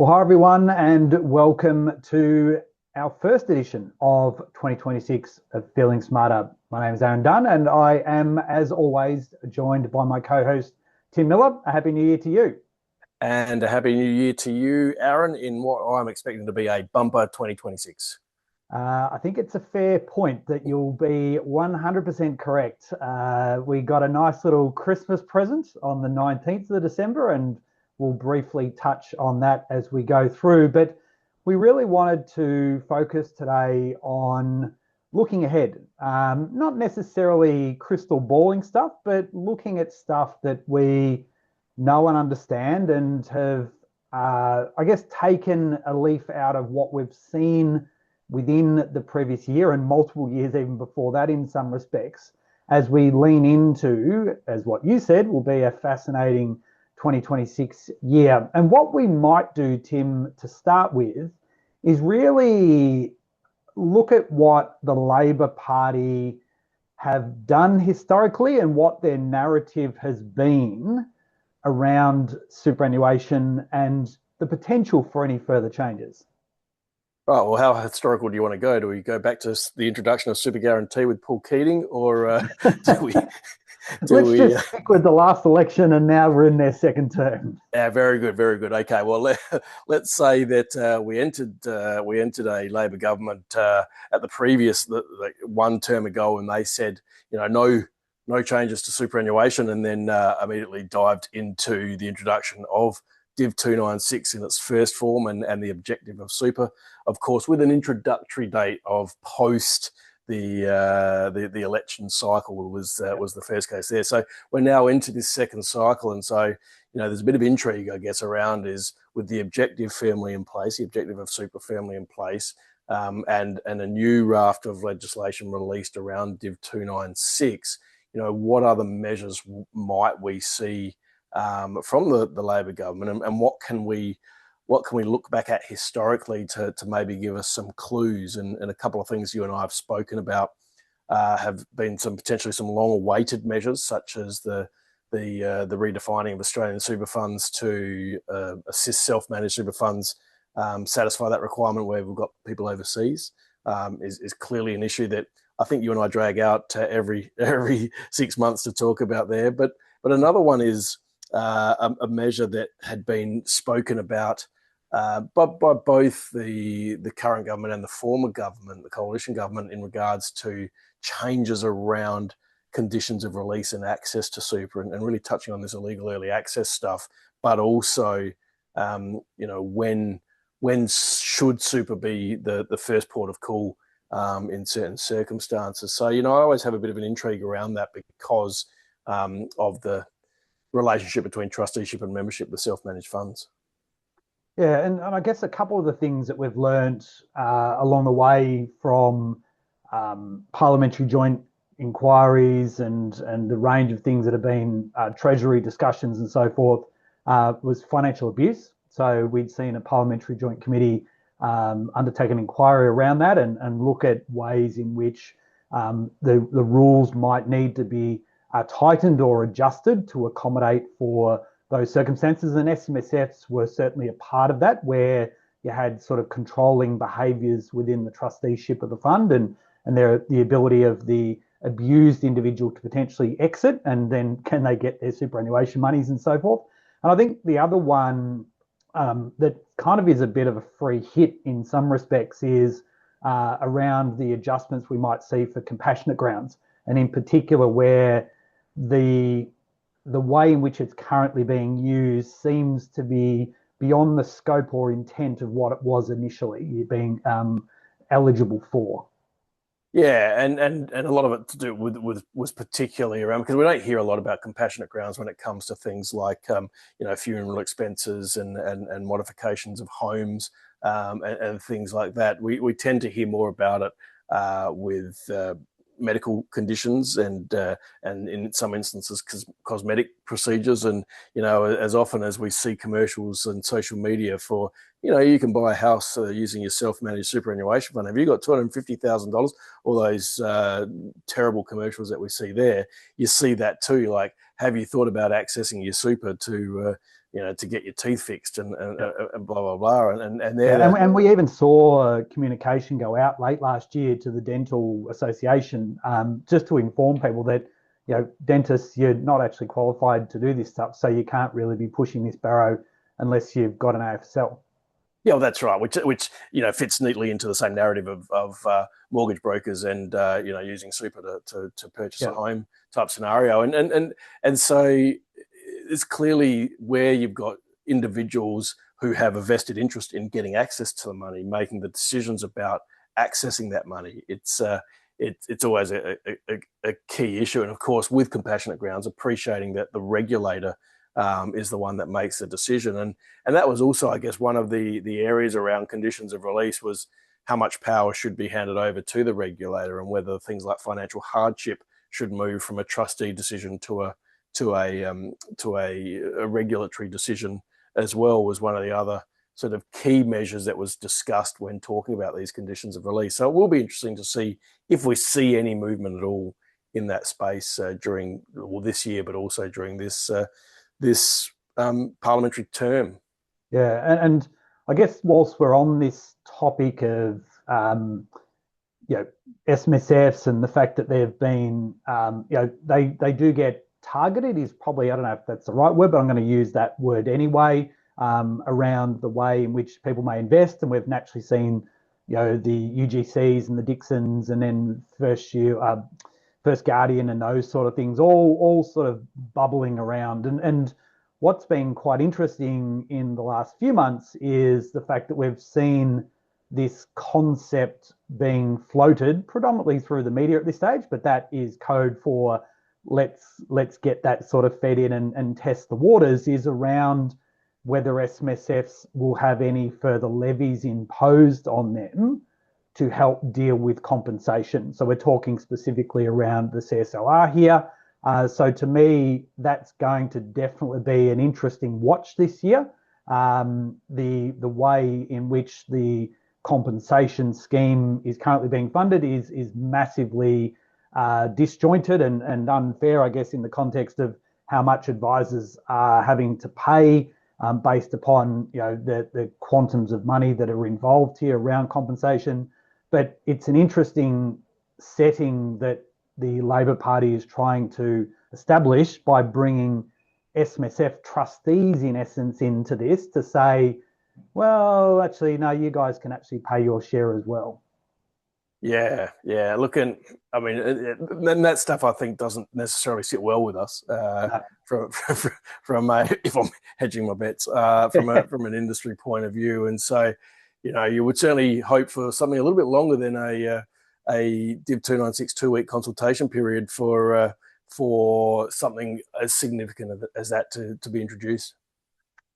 Well, hi everyone, and welcome to our first edition of 2026 of Feeling Smarter. My name is Aaron Dunn, and I am, as always, joined by my co-host Tim Miller. A happy New Year to you. And a happy new year to you, Aaron, in what I'm expecting to be a bumper 2026. I think it's a fair point that you'll be 100% correct. We got a nice little Christmas present on the 19th of December, and we'll briefly touch on that as we go through. But we really wanted to focus today on looking ahead, not necessarily crystal balling stuff, but looking at stuff that we know and understand and have, I guess, taken a leaf out of what we've seen within the previous year and multiple years even before that in some respects, as we lean into, as what you said, will be a fascinating 2026 year. And what we might do, Tim, to start with, is really look at what the Labor Party have done historically and what their narrative has been around superannuation and the potential for any further changes. Right, well, how historical do you want to go? Do we go back to the introduction of super guarantee with Paul Keating, or do we? Let's just stick with the last election, and now we're in their second term. Yeah, very good, very good. Okay, well, let's say that we entered a Labor government at the previous one term ago, and they said, no changes to superannuation, and then immediately dived into the introduction of Div 296 in its first form and the objective of super, of course, with an introductory date of post the election cycle was the first case there. So we're now into this second cycle, and so there's a bit of intrigue, I guess, around is with the objective firmly in place, the objective of super firmly in place, and a new raft of legislation released around Div 296. What other measures might we see from the Labor government, and what can we look back at historically to maybe give us some clues? And a couple of things you and I have spoken about have been potentially some long-awaited measures, such as the redefining of Australian super funds to assist self-managed super funds satisfy that requirement where we've got people overseas, is clearly an issue that I think you and I drag out every 6 months to talk about there. But another one is a measure that had been spoken about but by both the current government and the former government, the coalition government, in regards to changes around conditions of release and access to super, and really touching on this illegal early access stuff, but also, when should super be the first port of call in certain circumstances. So, I always have a bit of an intrigue around that because of the relationship between trusteeship and membership with self-managed funds. Yeah, and I guess a couple of the things that we've learned along the way from parliamentary joint inquiries and the range of things that have been Treasury discussions and so forth was financial abuse. So we'd seen a parliamentary joint committee undertake an inquiry around that and look at ways in which the rules might need to be tightened or adjusted to accommodate for those circumstances. And SMSFs were certainly a part of that, where you had sort of controlling behaviours within the trusteeship of the fund and the ability of the abused individual to potentially exit, and then can they get their superannuation monies and so forth. And I think the other one that kind of is a bit of a free hit in some respects is around the adjustments we might see for compassionate grounds, and in particular where the way in which it's currently being used seems to be beyond the scope or intent of what it was initially being eligible for. Yeah, and a lot of it to do with was particularly around, because we don't hear a lot about compassionate grounds when it comes to things like funeral expenses and modifications of homes and things like that. We tend to hear more about it with medical conditions and in some instances cosmetic procedures, and as often as we see commercials on social media for you can buy a house using your self-managed superannuation fund. Have you got $250,000? All those terrible commercials that we see there, you see that too. Like, have you thought about accessing your super to to get your teeth fixed Yeah. and blah blah blah, and they're Yeah, the and we even saw communication go out late last year to the Dental Association, just to inform people that, dentists, you're not actually qualified to do this stuff, so you can't really be pushing this barrow unless you've got an AFSL. Yeah, well, that's right. Which fits neatly into the same narrative of mortgage brokers and using super to purchase a Yeah, home type scenario, and so it's clearly where you've got individuals who have a vested interest in getting access to the money, making the decisions about accessing that money. It's always a key issue, and of course, with compassionate grounds, appreciating that the regulator is the one that makes the decision. And that was also, I guess, one of the areas around conditions of release was how much power should be handed over to the regulator, and whether things like financial hardship should move from a trustee decision to a regulatory decision as well, was one of the other sort of key measures that was discussed when talking about these conditions of release. So it will be interesting to see if we see any movement at all in that space during this year, but also during this parliamentary term. yeah, and I guess whilst we're on this topic of SMSFs and the fact that they've been, they do get targeted is probably, I don't know if that's the right word, but I'm going to use that word anyway, around the way in which people may invest. And we've naturally seen, the UGCs and the Dixons, and then First Guardian and those sort of things, all sort of bubbling around. And what's been quite interesting in the last few months is the fact that we've seen this concept being floated predominantly through the media at this stage, but that is code for let's get that sort of fed in and test the waters, is around whether SMSFs will have any further levies imposed on them to help deal with compensation. So we're talking specifically around the CSLR here. So to me, that's going to definitely be an interesting watch this year. The way in which the compensation scheme is currently being funded is massively disjointed and unfair, I guess, in the context of how much advisors are having to pay based upon the quantums of money that are involved here around compensation. But it's an interesting setting that the Labor Party is trying to establish by bringing SMSF trustees, in essence, into this to say, well, actually, no, you guys can actually pay your share as well. Yeah. Look, and I mean, and that stuff I think doesn't necessarily sit well with us No. from if I'm hedging my bets from an industry point of view. And so, you would certainly hope for something a little bit longer than a Div 296 2-week consultation period for something as significant as that to be introduced.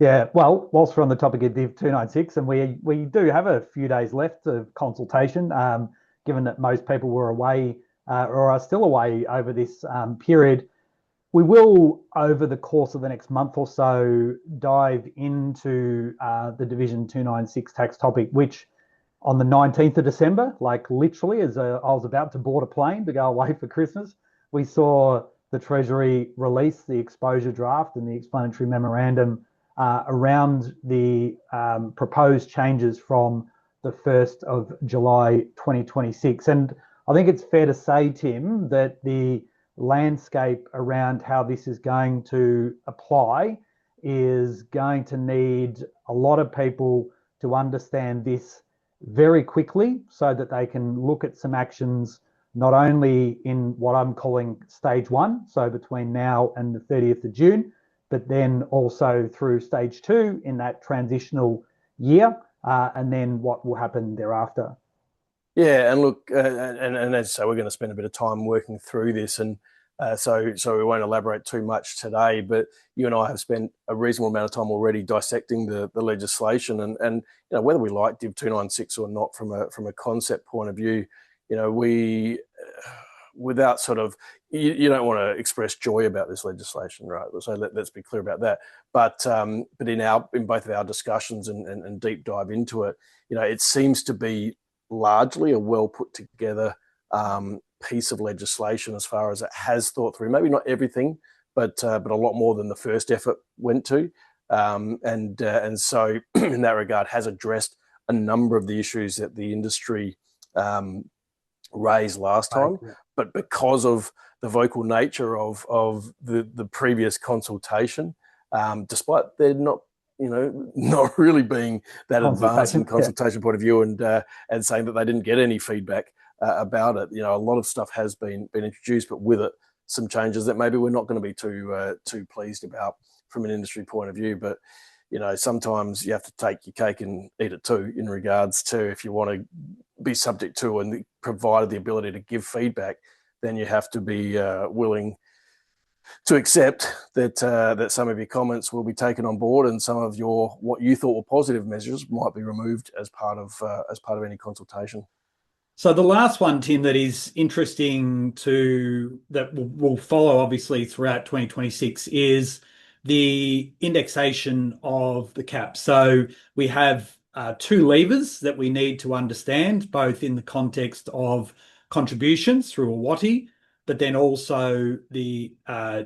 Yeah, well, whilst we're on the topic of Div 296, and we do have a few days left of consultation, given that most people were away or are still away over this period, we will, over the course of the next month or so, dive into the Division 296 tax topic, which on the 19th of December, like literally as I was about to board a plane to go away for Christmas, we saw the Treasury release the exposure draft and the explanatory memorandum around the proposed changes from the 1st of July 2026. And I think it's fair to say, Tim, that the landscape around how this is going to apply is going to need a lot of people to understand this very quickly so that they can look at some actions not only in what I'm calling stage one, so between now and the 30th of June, but then also through stage two in that transitional year, and then what will happen thereafter. Yeah, and look, and as I say, we're going to spend a bit of time working through this, and so we won't elaborate too much today. But you and I have spent a reasonable amount of time already dissecting the legislation, and whether we like Div 296 or not from a concept point of view, we without sort of you don't want to express joy about this legislation, right? So let's be clear about that. But in both of our discussions and deep dive into it, it seems to be largely a well put together piece of legislation as far as it has thought through. Maybe not everything, but a lot more than the first effort went to. and so in that regard has addressed a number of the issues that the industry raised last time. Yeah. But because of the vocal nature of the previous consultation, despite there not not really being that advanced in consultation point of view, and saying that they didn't get any feedback about it, a lot of stuff has been introduced, but with it some changes that maybe we're not going to be too pleased about from an industry point of view. But sometimes you have to take your cake and eat it too, in regards to, if you want to be subject to and provided the ability to give feedback, then you have to be willing to accept that some of your comments will be taken on board, and some of what you thought were positive measures might be removed as part of any consultation. So the last one, Tim, that is interesting that will follow obviously throughout 2026 is the indexation of the cap. So we have two levers that we need to understand, both in the context of contributions through a WATI, but then also the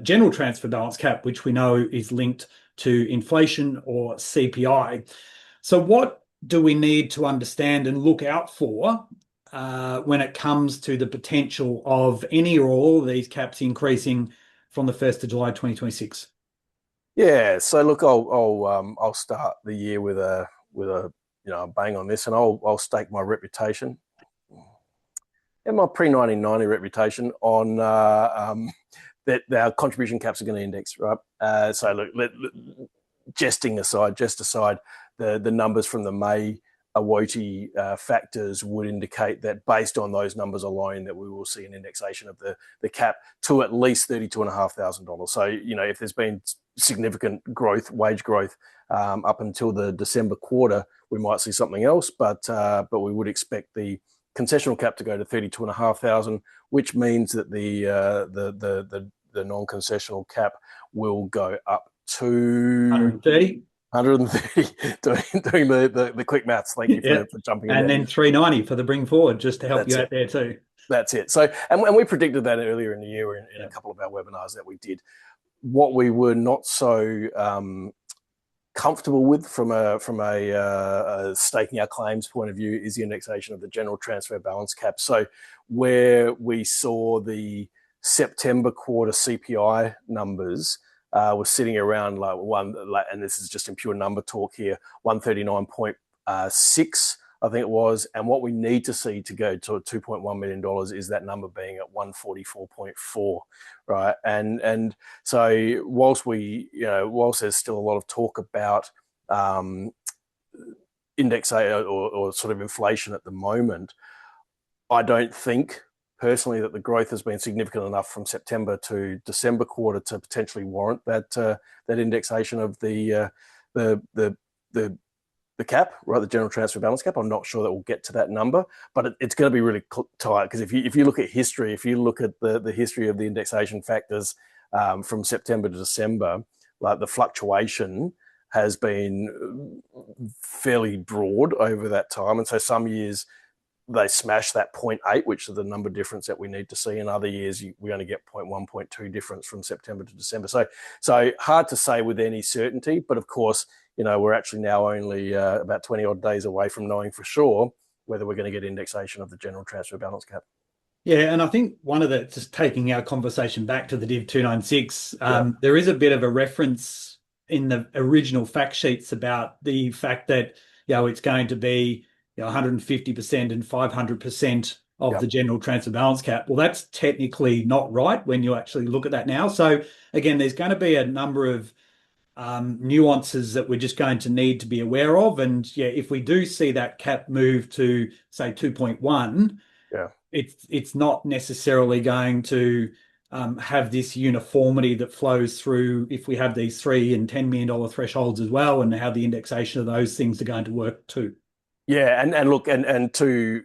general transfer balance cap, which we know is linked to inflation or CPI. So what do we need to understand and look out for when it comes to the potential of any or all of these caps increasing from the 1st of July 2026? Yeah, so look, I'll start the year with a bang on this, and I'll stake my reputation and my pre-1990 reputation on that our contribution caps are going to index, right? So look, jest aside, the numbers from the May AWOTI factors would indicate that, based on those numbers alone, that we will see an indexation of the cap to at least $32,500. So, if there's been significant wage growth up until the December quarter, we might see something else, but we would expect the concessional cap to go to $32,500, which means that the non-concessional cap will go up to 130. 130, doing the quick maths. Thank you for jumping in. And there. Then 390 for the bring forward, just to help you out there too. That's it. So, and we predicted that earlier in the year in a couple of our webinars that we did. What we were not so comfortable with from a staking our claims point of view is the indexation of the general transfer balance cap. So, where we saw the September quarter CPI numbers was sitting around and this is just in pure number talk here, 139.6, I think it was. And what we need to see to go to $2.1 million is that number being at 144.4, right? And so whilst there's still a lot of talk about index or sort of inflation at the moment, I don't think personally that the growth has been significant enough from September to December quarter to potentially warrant that indexation of the cap, right? The general transfer balance cap. I'm not sure that we'll get to that number, but it's going to be really tight, because if you look at history, if you look at the history of the indexation factors from September to December, like the fluctuation has been fairly broad over that time, and so some years they smash that 0.8, which is the number difference that we need to see. In other years, we only get 0.1, 0.2 difference from September to December. So hard to say with any certainty, but of course, we're actually now only about 20 odd days away from knowing for sure whether we're going to get indexation of the general transfer balance cap. Yeah, and I think just taking our conversation back to the Div 296, there is a bit of a reference in the original fact sheets about the fact that, it's going to be 150% and 500% of the general transfer balance cap. Well, that's technically not right when you actually look at that now. So again, there's going to be a number of nuances that we're just going to need to be aware of. And if we do see that cap move to, say, 2.1, it's not necessarily going to have this uniformity that flows through if we have these $3 and $10 million thresholds as well, and how the indexation of those things are going to work too. Yeah, and look, and to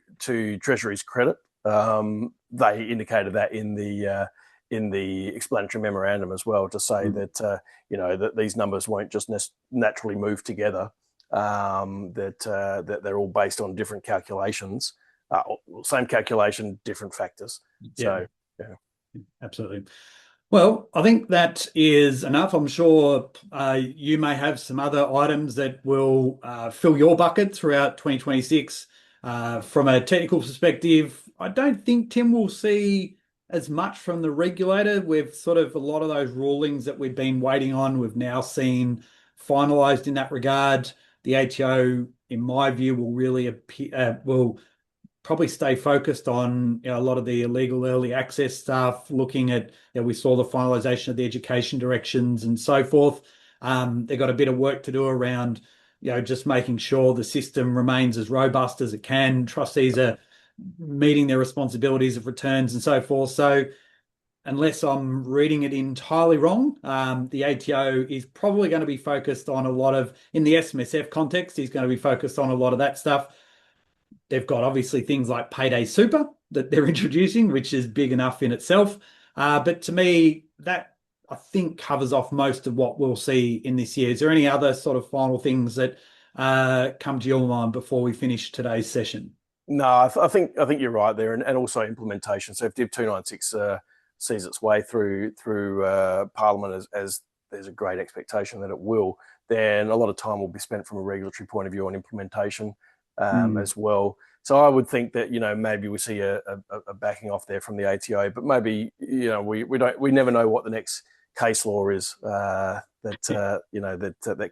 Treasury's credit, they indicated that in the explanatory memorandum as well, to say that that these numbers won't just naturally move together, that they're all based on different calculations, same calculation, different factors. So absolutely. Well, I think that is enough. I'm sure you may have some other items that will fill your bucket throughout 2026. From a technical perspective, I don't think Tim will see as much from the regulator. We've sort of a lot of those rulings that we've been waiting on, we've now seen finalised in that regard. The ATO, in my view, will really will probably stay focused on a lot of the illegal early access stuff, looking at, we saw the finalisation of the education directions and so forth. They've got a bit of work to do around, just making sure the system remains as robust as it can. Trustees are meeting their responsibilities of returns and so forth. So unless I'm reading it entirely wrong, the ATO is probably going to be focused on a lot of, in the SMSF context, he's going to be focused on a lot of that stuff. They've got obviously things like payday super that they're introducing, which is big enough in itself. But to me, that I think covers off most of what we'll see in this year. Is there any other sort of final things that come to your mind before we finish today's session? No, I think you're right there, and also implementation. So if Div 296 sees its way through Parliament as there's a great expectation that it will, then a lot of time will be spent from a regulatory point of view on implementation as well. So I would think that maybe we see a backing off there from the ATO, but maybe we never know what the next case law is that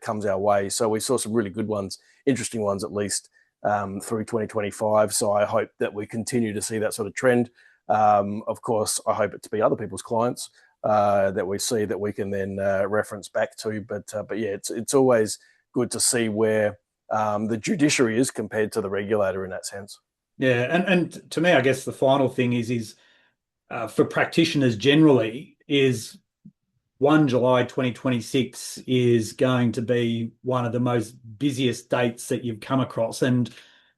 comes our way. So we saw some really good ones, interesting ones at least through 2025. So I hope that we continue to see that sort of trend. Of course, I hope it to be other people's clients that we see that we can then reference back to. But yeah, it's always good to see where the judiciary is compared to the regulator in that sense. Yeah, and to me, I guess the final thing is for practitioners generally is 1 July 2026 is going to be one of the most busiest dates that you've come across. And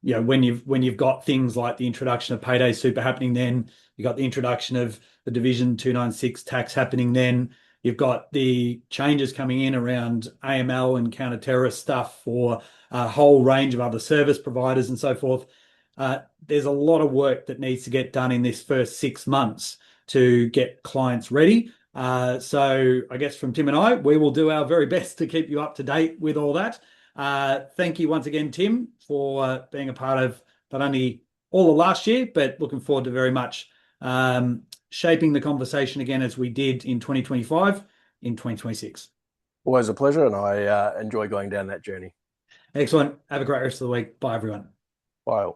when you've got things like the introduction of payday super happening, then you've got the introduction of the Division 296 tax happening, then you've got the changes coming in around AML and counter-terrorist stuff for a whole range of other service providers and so forth. There's a lot of work that needs to get done in this first 6 months to get clients ready. So I guess from Tim and I, we will do our very best to keep you up to date with all that. Thank you once again, Tim, for being a part of not only all of last year, but looking forward to very much shaping the conversation again as we did in 2025, in 2026. Always a pleasure, and I enjoy going down that journey. Excellent. Have a great rest of the week. Bye, everyone. Bye.